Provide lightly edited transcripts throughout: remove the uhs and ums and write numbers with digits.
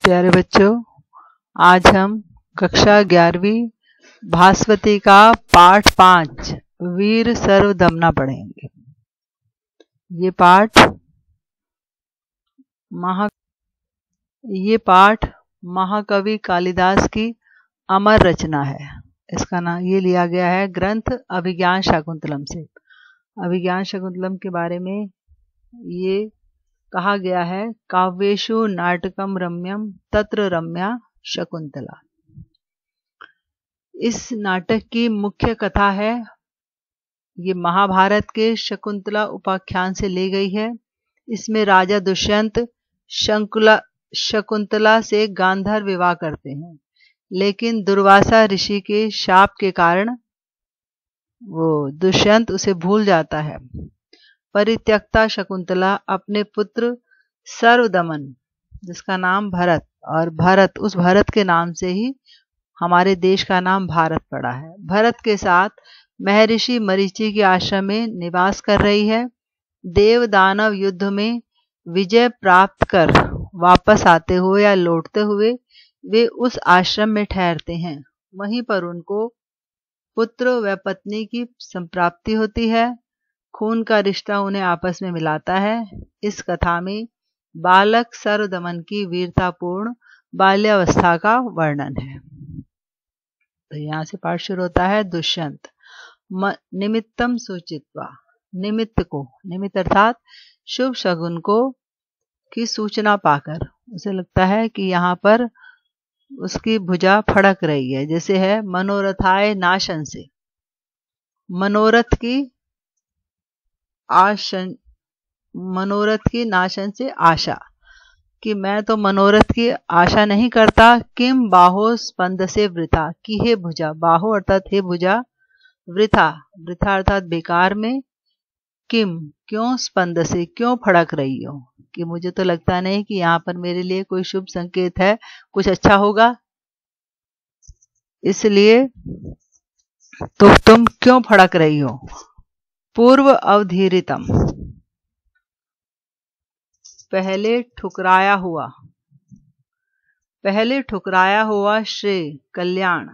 प्यारे बच्चों, आज हम कक्षा 11वीं भास्वती का पाठ 5 वीर सर्वदमना पढ़ेंगे। ये पाठ महाकवि कालिदास की अमर रचना है। इसका नाम ये लिया गया है ग्रंथ अभिज्ञान शाकुंतलम से। अभिज्ञान शाकुंतलम के बारे में ये कहा गया है, काव्येषु नाटकम रम्यम तत्र रम्या शकुंतला। इस नाटक की मुख्य कथा है, ये महाभारत के शकुंतला उपाख्यान से ली गई है। इसमें राजा दुष्यंत शकुंतला से गांधर्व विवाह करते हैं, लेकिन दुर्वासा ऋषि के शाप के कारण वो दुष्यंत उसे भूल जाता है। परित्यक्ता शकुंतला अपने पुत्र सर्वदमन, जिसका नाम भरत, और भरत उस भरत के नाम से ही हमारे देश का नाम भारत पड़ा है, भरत के साथ महर्षि मरीचि के आश्रम में निवास कर रही है। देव दानव युद्ध में विजय प्राप्त कर वापस आते हुए या लौटते हुए वे उस आश्रम में ठहरते हैं। वहीं पर उनको पुत्र व पत्नी की संप्राप्ति होती है। खून का रिश्ता उन्हें आपस में मिलाता है। इस कथा में बालक सर्वदमन की वीरतापूर्ण बाल्यावस्था का वर्णन है। तो यहाँ से पाठ शुरू होता है। दुष्यंत निमित्तम सूचित्वा, निमित्त अर्थात शुभ शगुन को की सूचना पाकर उसे लगता है कि यहाँ पर उसकी भुजा फड़क रही है, जैसे है मनोरथाय नाशन से, मनोरथ की नाशन से आशा, कि मैं तो मनोरथ की आशा नहीं करता। किम बाहो स्पंद से वृथा, कि हे भुजा, बाहो अर्थात हे भुजा, वृथा अर्थात बेकार में, किम क्यों, स्पंद से क्यों फड़क रही हो, कि मुझे तो लगता नहीं कि यहाँ पर मेरे लिए कोई शुभ संकेत है, कुछ अच्छा होगा, इसलिए तो तुम क्यों फड़क रही हो। पूर्व अवधीरितम, पहले ठुकराया हुआ श्रेय कल्याण,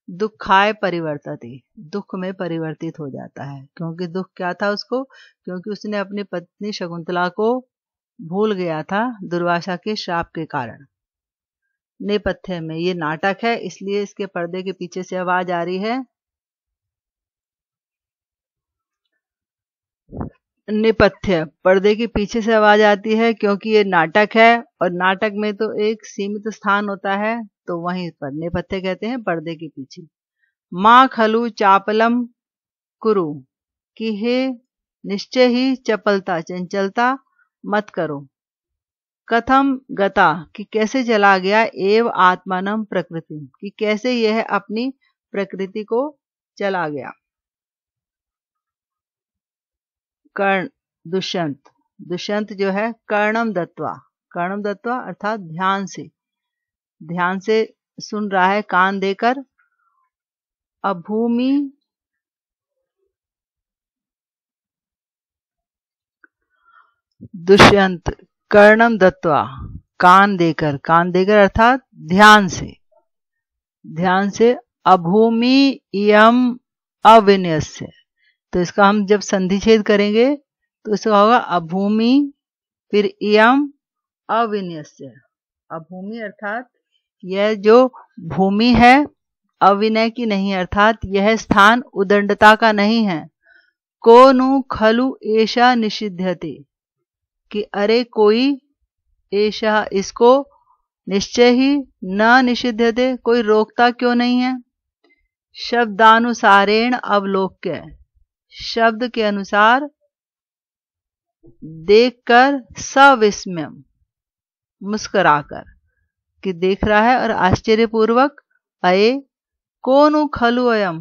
दुखाय परिवर्तते, दुख में परिवर्तित हो जाता है। क्योंकि दुख क्या था उसको, क्योंकि उसने अपनी पत्नी शकुंतला को भूल गया था दुर्वासा के श्राप के कारण। नेपथ्य में ये नाटक है, इसलिए इसके पर्दे के पीछे से आवाज आ रही है। नेपथ्य पर्दे के पीछे से आवाज आती है क्योंकि ये नाटक है, और नाटक में तो एक सीमित स्थान होता है, तो वहीं पर नेपथ्य कहते हैं पर्दे के पीछे। माँ खलु चापलम कुरु, कि हे निश्चय ही चंचलता मत करो। कथम गता, कि कैसे चला गया, एव आत्मानम प्रकृति, कि कैसे यह अपनी प्रकृति को चला गया। कर्ण दुष्यंत जो है कर्णम दत्वा अर्थात ध्यान से सुन रहा है, कान देकर। अभूमि दुष्यंत कर्णम दत्वा, कान देकर अर्थात ध्यान से अभूमि इयम अविन्यस्य, तो इसका हम जब संधिछेद करेंगे तो इसका होगा अभूमि फिर इयम अविन्यस्य। अभूमि अर्थात यह जो भूमि है अविनय की नहीं, अर्थात यह स्थान उदंडता का नहीं है। को नु खलु एषा निषिध्यते, कि अरे कोई, एषा इसको, निश्चय ही, न निषिध्यते कोई रोकता क्यों नहीं है। शब्दानुसारेण अवलोक्य, शब्द के अनुसार देखकर, सविस्मयम मुस्कुराकर, कि देख रहा है और आश्चर्यपूर्वक। अये कौनु खलु अयम,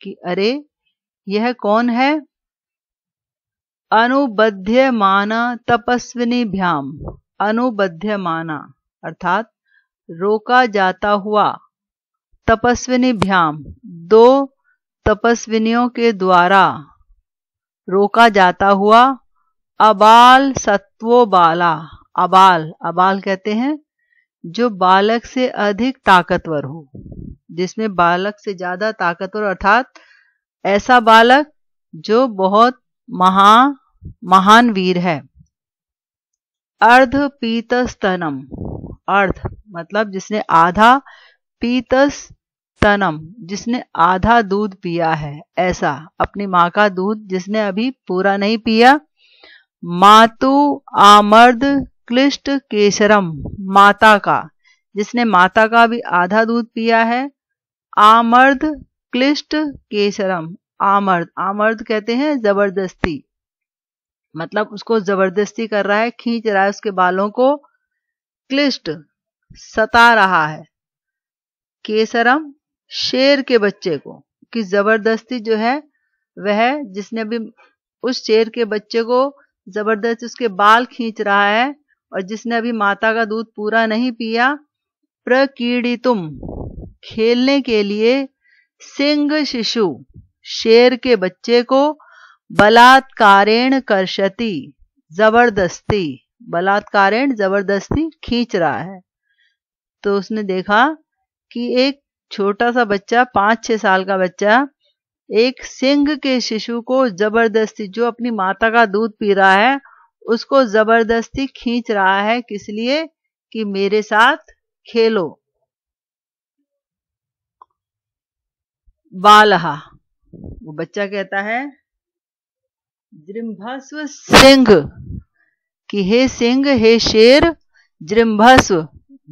कि अरे यह कौन है। अनुबध्यमाना तपस्विनीभ्याम, अनुबध्यमाना अर्थात रोका जाता हुआ, तपस्विनीभ्याम दो तपस्विनियों के द्वारा रोका जाता हुआ। अबाल सत्वो बाला, अबाल कहते हैं जो बालक से अधिक ताकतवर हो, जिसमें बालक से ज्यादा ताकतवर, अर्थात ऐसा बालक जो बहुत महान वीर है। अर्ध पीतस्तनम, अर्ध मतलब जिसने आधा, पीतस्तनम जिसने आधा दूध पिया है, ऐसा अपनी माँ का दूध जिसने अभी पूरा नहीं पिया। मातु आमर्द क्लिष्ट केसरम, माता का, जिसने माता का भी आधा दूध पिया है। आमर्द क्लिष्ट केसरम, आमर्द, आमर्द कहते हैं जबरदस्ती, मतलब उसको जबरदस्ती कर रहा है, खींच रहा है उसके बालों को। क्लिष्ट सता रहा है। केसरम शेर के बच्चे को, कि जबरदस्ती जो है वह, जिसने भी उस शेर के बच्चे को जबरदस्ती उसके बाल खींच रहा है और जिसने अभी माता का दूध पूरा नहीं पिया। प्रकीडितुम खेलने के लिए। सिंह शिशु शेर के बच्चे को। बलात्कारेण कर्षति जबरदस्ती, बलात्कारेण जबरदस्ती खींच रहा है। तो उसने देखा कि एक छोटा सा बच्चा, 5-6 साल का बच्चा, एक सिंह के शिशु को जबरदस्ती, जो अपनी माता का दूध पी रहा है उसको जबरदस्ती खींच रहा है। किस लिए? कि मेरे साथ खेलो। बालहा, वो बच्चा कहता है जृंभस्व सिंह, कि हे सिंह, हे शेर, जृंभस्व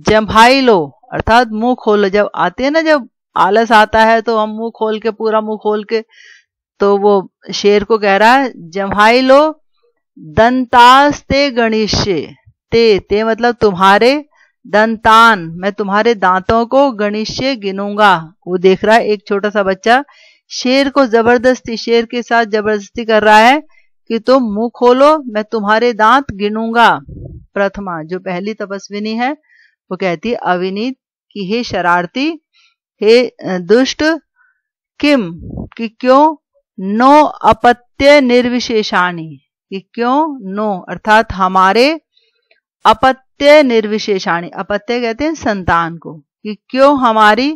जम्भाई लो, अर्थात मुंह खोलो। जब आते हैं ना, जब आलस आता है तो हम मुंह खोल के, पूरा मुंह खोल के, तो वो शेर को कह रहा है जम्भाई लो। दंतास्ते गणिष्य, ते मतलब तुम्हारे, दंतान मैं तुम्हारे दांतों को, गणिष्य गिनूंगा। वो देख रहा है एक छोटा सा बच्चा शेर को जबरदस्ती, शेर के साथ जबरदस्ती कर रहा है कि तुम मुंह खोलो, मैं तुम्हारे दांत गिनूंगा। प्रथमा जो पहली तपस्विनी है वो कहती है अविनीत, कि हे शरारती, हे दुष्ट, किम कि क्यों, नो अपत्य निर्विशेषाणी, कि क्यों, नो अर्थात हमारे, अपत्य निर्विशेषाणी, अपत्य कहते हैं संतान को, कि क्यों हमारी,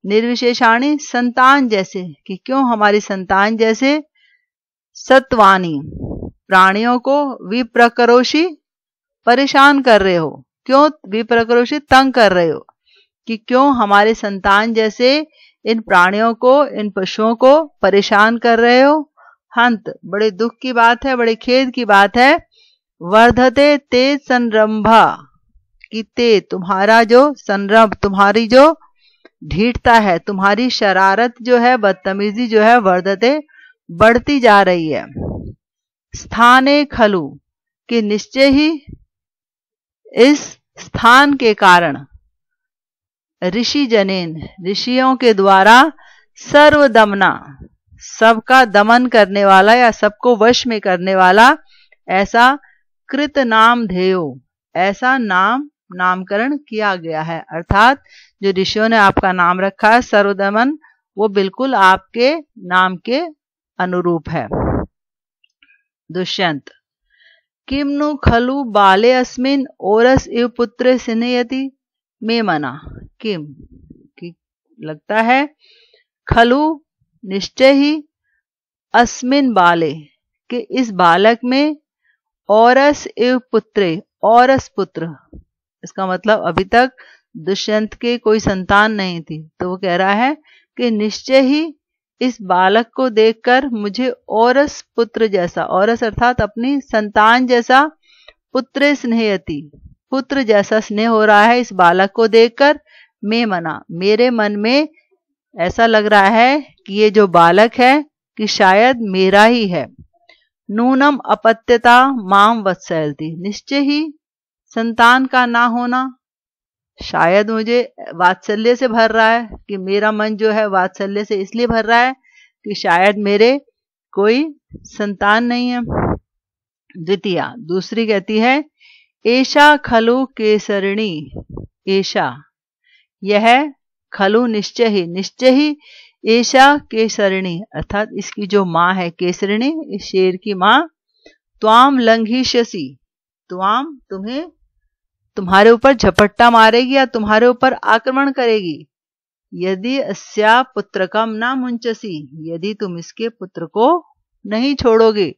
निर्विशेषाणी संतान जैसे, कि क्यों हमारी संतान जैसे। सत्वानी प्राणियों को, विप्रकरोषी परेशान कर रहे हो, क्यों विप्रकरोषी तंग कर रहे हो, कि क्यों हमारे संतान जैसे इन प्राणियों को, इन पशुओं को परेशान कर रहे हो। हंत बड़े दुख की बात है, बड़े खेद की बात है। वर्धते ते संरंभा, कि ते तुम्हारा जो संरंभ, तुम्हारी जो ढीठता है, तुम्हारी शरारत जो है, बदतमीजी जो है, वर्धते बढ़ती जा रही है। स्थाने खलु, कि निश्चय ही इस स्थान के कारण, ऋषि जनेन ऋषियों के द्वारा, सर्वदमना सबका दमन करने वाला या सबको वश में करने वाला, ऐसा कृत नाम धेयो, ऐसा नामकरण किया गया है। अर्थात जो ऋषियों ने आपका नाम रखा है सर्वदमन, वो बिल्कुल आपके नाम के अनुरूप है। दुष्यंत किमनु खलु बाले अस्मिन ओरस इव पुत्र स्नेयति में मना, किम कि लगता है, खलु निश्चय ही, अस्मिन बाले कि इस बालक में, औरस इव पुत्रे औरस पुत्र, इसका मतलब अभी तक दुष्यंत के कोई संतान नहीं थी, तो वो कह रहा है कि निश्चय ही इस बालक को देखकर मुझे औरस पुत्र जैसा, औरस अर्थात अपनी संतान जैसा, पुत्र स्नेहयति पुत्र जैसा स्नेह हो रहा है इस बालक को देखकर। मैं मना मेरे मन में ऐसा लग रहा है कि ये जो बालक है कि शायद मेरा ही है। नूनम अपत्यता माम वत्सयति, निश्चय ही संतान का ना होना शायद मुझे वात्सल्य से भर रहा है, कि मेरा मन जो है वात्सल्य से इसलिए भर रहा है कि शायद मेरे कोई संतान नहीं है। द्वितीया दूसरी कहती है एषा खलु केसरिणी, एषा यह, खलु निश्चय ही एषा केसरिणी अर्थात इसकी जो माँ है केसरिणी, इस शेर की माँ। त्वाम लंघिष्यसि, त्वाम तुम्हें तुम्हारे ऊपर झपट्टा मारेगी या तुम्हारे ऊपर आक्रमण करेगी। यदि अस्या पुत्रकम ना मुंचसी, यदि तुम इसके पुत्र को नहीं छोड़ोगे।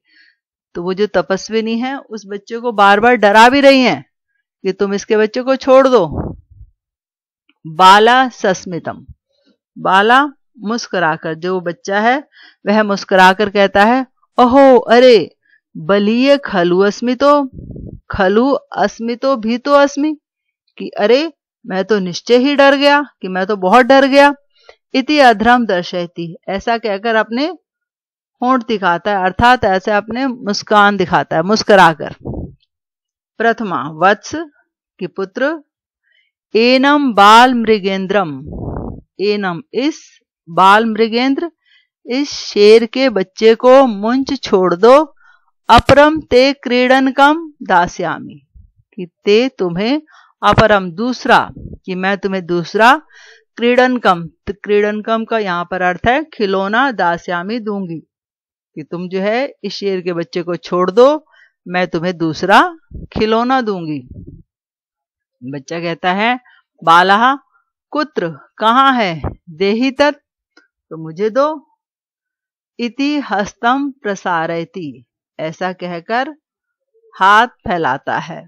तो वो जो तपस्विनी है उस बच्चे को बार बार डरा भी रही हैं कि तुम इसके बच्चे को छोड़ दो। बाला सस्मितम, बाला मुस्कुराकर, जो बच्चा है वह मुस्कुराकर कहता है ओहो अरे बलीय खलु अस्मितो, खलु अस्मितो भी तो अस्मि, कि अरे मैं तो निश्चय ही डर गया, कि मैं तो बहुत डर गया। इति अधरम दर्शयति, ऐसा कहकर अपने होंठ दिखाता है, अर्थात ऐसे अपने मुस्कान दिखाता है मुस्कुराकर। प्रथमा वत्स कि पुत्र, एनम बाल मृगेंद्रम, एनम इस, बाल मृगेंद्र इस शेर के बच्चे को मुंच छोड़ दो। अपरम ते क्रीडनकम दास्यामि, कि ते तुम्हें, अपरम दूसरा, कि मैं तुम्हें दूसरा, क्रीडनकम, तो क्रीडनकम का यहाँ पर अर्थ है खिलौना, दास्यामि दूंगी, कि तुम जो है इस शेर के बच्चे को छोड़ दो, मैं तुम्हें दूसरा खिलौना दूंगी। बच्चा कहता है बालहा कुत्र, कहाँ है, देहि तत्, तो मुझे दो। इति हस्तम प्रसारयति, ऐसा कहकर हाथ फैलाता है।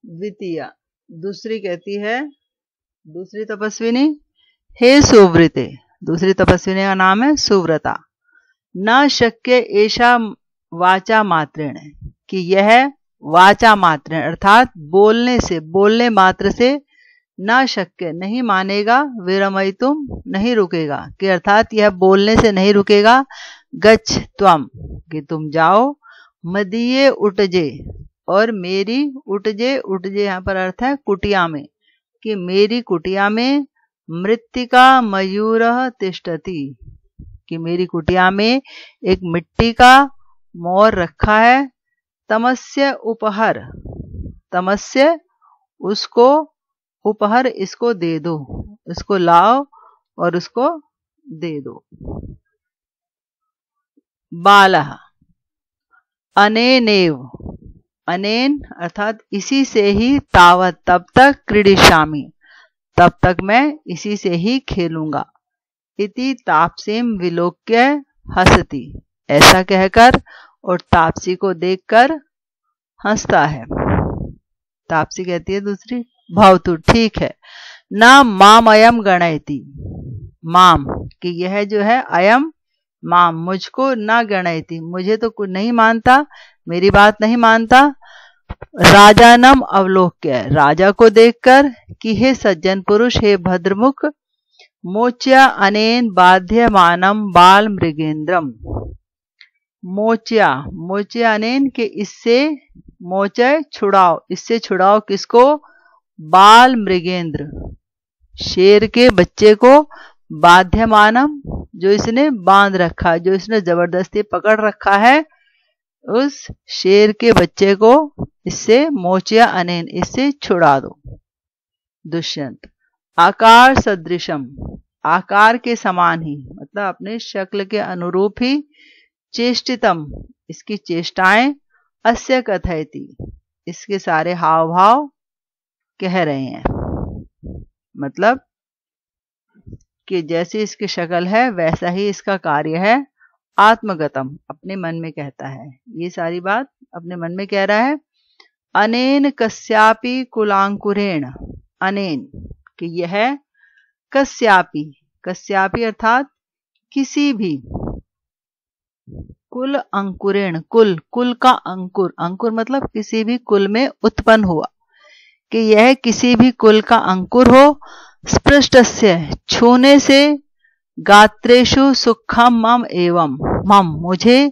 द्वितीय, दूसरी कहती है, दूसरी तपस्विनी, हे सुव्रते, दूसरी तपस्विनी का नाम है सुव्रता। न शक्य ऐसा वाचा मात्रेण, कि यह वाचा मात्रेण अर्थात बोलने से, बोलने मात्र से, न शक्य नहीं मानेगा, विरमई तुम नहीं रुकेगा, कि अर्थात यह बोलने से नहीं रुकेगा। गच्छ त्वम, कि तुम जाओ। मदीये उटजे, और मेरी, उटजे, उटजे यहाँ पर अर्थ है कुटिया में, कि मेरी कुटिया में। मृत्तिका मयूरः तिष्ठति, कि मेरी कुटिया में एक मिट्टी का मोर रखा है। तमस्य उपहर, तमस्य उसको, उपहर इसको दे दो, इसको लाओ और उसको दे दो। बालः अनेनेव, अनेन अर्थात इसी से ही, तावत तब तक, क्रीडिष्यामि तब तक मैं इसी से ही खेलूंगा। इति तापसीम विलोक्य हंसती, ऐसा कहकर और तापसी को देखकर हंसता है। तापसी कहती है दूसरी, भवतु ठीक है। न माम अयम गणयति, माम कि यह जो है, अयम माम मुझको, न गणयति मुझे तो कुछ नहीं मानता, मेरी बात नहीं मानता। राजानम अवलोक्य, राजा को देखकर, कि हे सज्जन पुरुष, हे भद्रमुख, मोच्या अनेन बाध्यमानम बाल मृगेंद्रम, मोच्या, मोच्या अनेन के इससे, मोचय छुड़ाओ, इससे छुड़ाओ किसको, बाल मृगेंद्र शेर के बच्चे को, बाध्यमानम जो इसने बांध रखा, जो इसने जबरदस्ती पकड़ रखा है, उस शेर के बच्चे को इससे, मोचिया अनेन इससे छुड़ा दो। दुष्यंत आकार सदृशम, आकार के समान ही, मतलब अपने शक्ल के अनुरूप ही, चेष्टितम इसकी चेष्टाएं, अस्य कथयति इसके सारे हाव भाव कह रहे हैं, मतलब कि जैसी इसकी शक्ल है वैसा ही इसका कार्य है। आत्मगतम अपने मन में कहता है, ये सारी बात अपने मन में कह रहा है। अनेन कस्यापि कुलांकुरेण, अनेन कि यह, कस्यापि, कस्यापि अर्थात किसी भी, कुल अंकुरेण, कुल, कुल का अंकुर, अंकुर मतलब किसी भी कुल में उत्पन्न हुआ, कि यह किसी भी कुल का अंकुर हो। स्पृष्टस्य छूने से, गात्रेषु सुखम मम एवं, मम मुझे,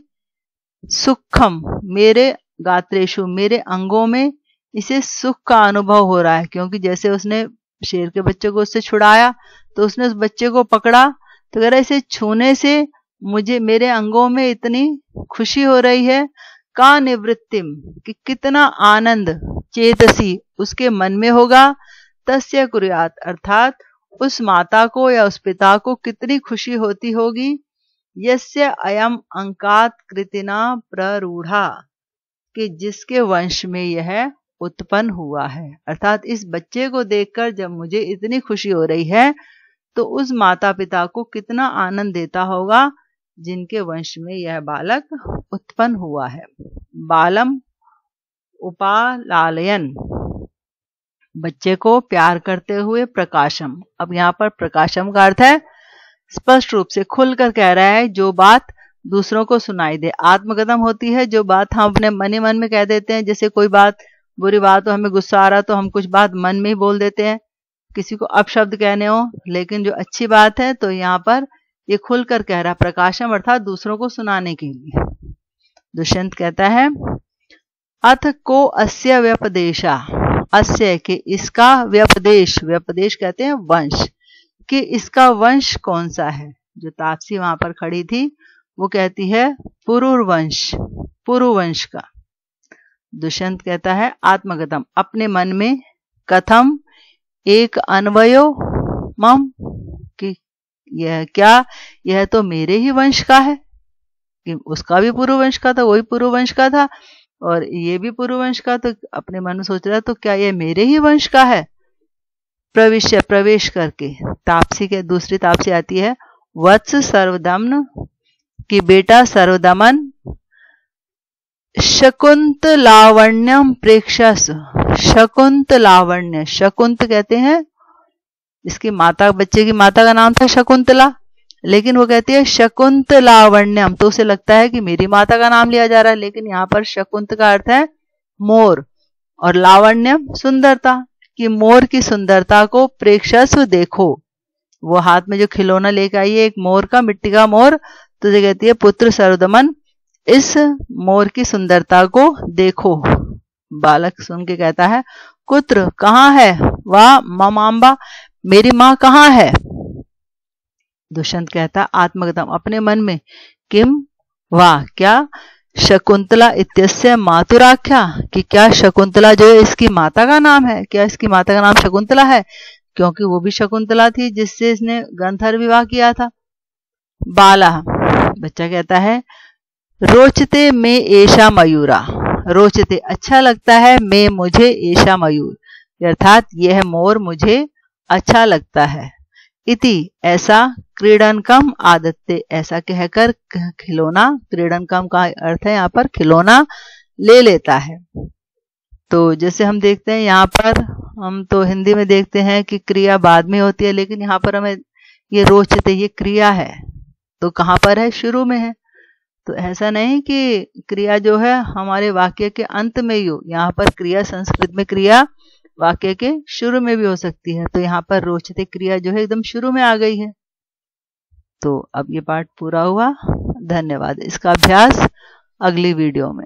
सुखम मेरे, गात्रेषु मेरे अंगों में, इसे सुख का अनुभव हो रहा है, क्योंकि जैसे उसने शेर के बच्चे को उससे छुड़ाया तो उसने उस बच्चे को पकड़ा, तो कह रहा इसे छूने से मुझे, मेरे अंगों में इतनी खुशी हो रही है। का निवृत्तिम कि कितना आनंद, चेतसी उसके मन में होगा, तस्य कुर्यात अर्थात उस माता को या उस पिता को कितनी खुशी होती होगी। यस्य अयम अंकात कृतिना प्ररूढ़ा, कि जिसके वंश में यह उत्पन्न हुआ है। अर्थात इस बच्चे को देखकर जब मुझे इतनी खुशी हो रही है तो उस माता पिता को कितना आनंद देता होगा जिनके वंश में यह बालक उत्पन्न हुआ है। बालम उपालालयन, बच्चे को प्यार करते हुए प्रकाशम। अब यहाँ पर प्रकाशम का अर्थ है स्पष्ट रूप से खुलकर कह रहा है जो बात दूसरों को सुनाई दे। आत्मगतम होती है जो बात हम अपने मन ही मन में कह देते हैं। जैसे कोई बात बुरी बात हो, हमें गुस्सा आ रहा तो हम कुछ बात मन में ही बोल देते हैं, किसी को अपशब्द कहने हो। लेकिन जो अच्छी बात है तो यहाँ पर ये खुलकर कह रहा प्रकाशम, अर्थात दूसरों को सुनाने के लिए। दुष्यंत कहता है अथ को अस्य व्यपदेशा, अस्य के इसका, व्यपदेश, व्यपदेश कहते हैं वंश, कि इसका वंश कौन सा है। जो तापसी वहां पर खड़ी थी वो कहती है पुरुवंश, पुरुवंश का। दुष्यंत कहता है आत्मगतम, अपने मन में, कथम, एक अन्वयो मम, कि यह क्या, यह तो मेरे ही वंश का है। कि उसका भी पुरुवंश का था, वही पुरुवंश का था, और ये भी पुरुवंश का। तो अपने मन में सोच रहा तो क्या ये मेरे ही वंश का है। प्रविश्य, प्रवेश करके। तापसी के दूसरी तापसी आती है वत्स सर्वदमन, कि बेटा सर्वदमन, शकुंत लावण्यम प्रेक्षस, शकुंत लावण्य, शकुंत कहते हैं इसकी माता, बच्चे की माता का नाम था शकुंतला, लेकिन वो कहती है शकुंत लावण्यम, तो उसे लगता है कि मेरी माता का नाम लिया जा रहा है। लेकिन यहाँ पर शकुंत का अर्थ है मोर, और लावण्यम सुंदरता, कि मोर की सुंदरता को प्रेक्षस्व देखो। वो हाथ में जो खिलौना लेकर आई है एक मोर का, मिट्टी का मोर, तो ये कहती है पुत्र सर्वदमन, इस मोर की सुंदरता को देखो। बालक सुन के कहता है कुत्र, कहाँ है, वाह ममाम्बा, मेरी माँ कहाँ है। दुष्यंत कहता आत्मगतम, अपने मन में, किम, वाह क्या, शकुंतला इत्यस्य मातुराख्या, कि क्या शकुंतला जो है इसकी माता का नाम है। क्या इसकी माता का नाम शकुंतला है, क्योंकि वो भी शकुंतला थी जिससे इसने गंधर्व विवाह किया था। बाला, बच्चा कहता है रोचते में ऐशा मयूरा, रोचते अच्छा लगता है, में मुझे, ऐशा मयूर, अर्थात यह मोर मुझे अच्छा लगता है। इति ऐसा, क्रीडनकम आदत्ते, ऐसा कहकर खिलौना, क्रीडनकम का अर्थ है यहाँ पर खिलौना, ले लेता है। तो जैसे हम देखते हैं यहाँ पर, हम तो हिंदी में देखते हैं कि क्रिया बाद में होती है, लेकिन यहाँ पर हमें ये रोचते, ये क्रिया है तो कहाँ पर है, शुरू में है। तो ऐसा नहीं कि क्रिया जो है हमारे वाक्य के अंत में ही हो, यहाँ पर क्रिया, संस्कृत में क्रिया वाक्य के शुरू में भी हो सकती है। तो यहाँ पर रोचते क्रिया जो है एकदम शुरू में आ गई है। तो अब ये पाठ पूरा हुआ। धन्यवाद। इसका अभ्यास अगली वीडियो में।